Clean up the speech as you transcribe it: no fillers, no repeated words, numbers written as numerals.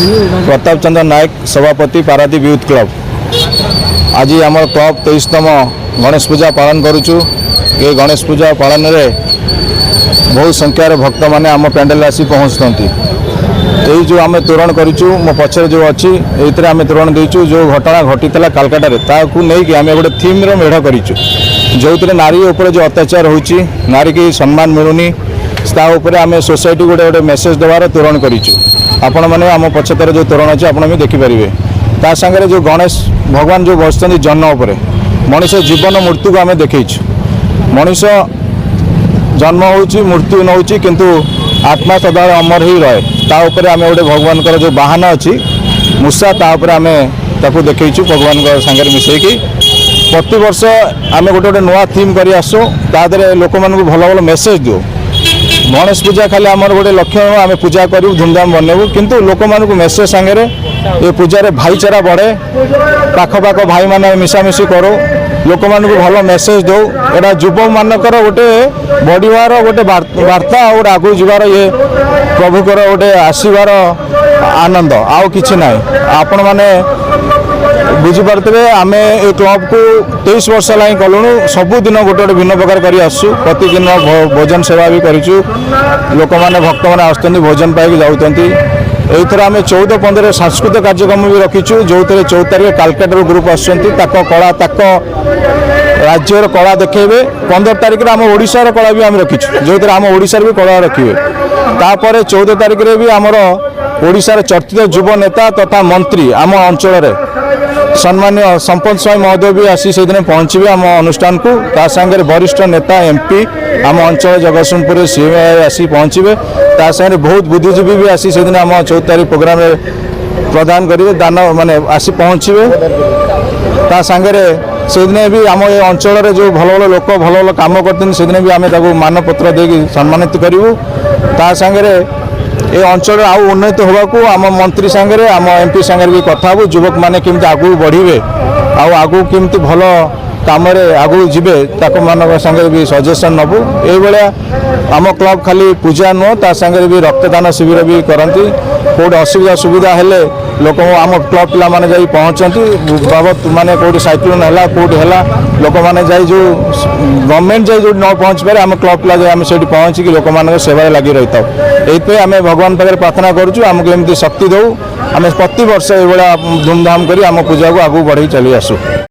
प्रताप चंद्र नायक सभापति Paradip youth club. आज आम क्लब 23तम गणेश पूजा पालन करुचु। ये गणेश पूजा पालन में बहुत संख्यार भक्त मैंने आम पेंडेल आसी पहुँचती। यही जो आम तोरण करूँ मो पचर जो अच्छी ये आम तोरण देचु। जो घटना घटी कालकाटा ताकू नहीं कि आम गोटे थीम मेढ़ करूँ जो नारी उपर जो अत्याचार होची नारी की सम्मान मिलूनी आम सोसाइटी गोटे गोटे मेसेज देवार तोरण करूँ। आपण मैंने आम पछतर जो तोरण अच्छे आपड़ भी देखिपारे। ता सागर जो गणेश भगवान जो बसते जन्म उपर मनीष जीवन मृत्यु को आम देखु। मनीष जन्म हो मृत्यु नौ किंतु आत्मा सदाବେଳେ अमर ही रहे। ता ऊपर आम गोटे भगवान जो बाहन अच्छी मूषा तापर आम ताकू देखु भगवान सागर मिसेकी प्रति वर्ष आम गोटे गोटे नुआ थीम कर आसो तादे लोक मानक भल भल मेसेज दो। गणेश पूजा खाली आमर गोटे लक्ष्य आम पूजा करूँ धूमधाम बनैबू किंतु लोक मानक मेसेज सांगे ये पूजा भाईचारा बढ़े पाखपाख भाई माने मिसामिशी करो लोक मानक भल मेसेज दो। एटा युवक मानकर गोटे बढ़िवार गोटे वार्ता और आगू जीवार ये प्रभुकर गोटे आसबार आनंद आउ कि ना। आपण मैंने बुझीपारे आम ए क्लब को 23 वर्ष लाई कलुणु सबुदिन गोटे गोटे भिन्न प्रकार कर आसु। प्रतिदिन भोजन सेवा भी करूँ। लोक मैंने भक्त मैंने आसुँच भोजन पाई जाऊँगी। एथर आम 14-15 सांस्कृतिक कार्यक्रम भी रखीचु जो 14 तारीख कालकाटा ग्रुप आसुँच कला राज्यर कला देखेबे। 15 तारीख आम ओडिशार कला भी आम रखीचु जो आम ओडिशार भी कला रखिए। तापर 14 तारीख भी आमर ओडिशार चर्चित युव नेता तथा मंत्री आम अंचल सम्मान्य संपत स्वाई महोदय भी आसी से दिन पहुँचे आम अनुष्ठान को। ता सागर वरिष्ठ नेता एमपी आम अंचल जगतसिंहपुर सी आसी पहुँचे। ता सागर बहुत बुद्धिजीवी भी आसी से दिन आम 14 तारीख प्रोग्राम प्रदान करेंगे दान माने आसी पहुँचे। ता सागर से दिन भी आम ये अंचल जो भल भल लोक भल भल कम करते से दिन भी आम मानपत्र दे सम्मानित करूँ। ता सागर ये अंचल आउ उन्नति होगा आम मंत्री सांगे आम एमपी सांगे भी कथा हो युवक मैंने केमती आगू बढ़े आगू केमती भल कम आगू जीवे ताको मान सांगे भी सजेसन नबू। ये आम क्लब खाली पूजा नुह ता सांगे भी रक्तदान शिविर भी करती। कौट असुविधा सुविधा हेले लोक आम क्लब पिला माने जाई पहुँचती बाबत माने कौट साइक्लोन है कौट है लोक मैंने जाई जो गवर्नमेंट जाई जो न पहुँच पारे आम क्लब पिला जाए आम से पहुँचिक लोक मान सेवा लगी रही था। ये आम भगवान पाखे प्रार्थना करुँ आमको एमती शक्ति दो। आम प्रति वर्ष ये धूमधाम कर आम पूजा को आगू बढ़े चली आसू।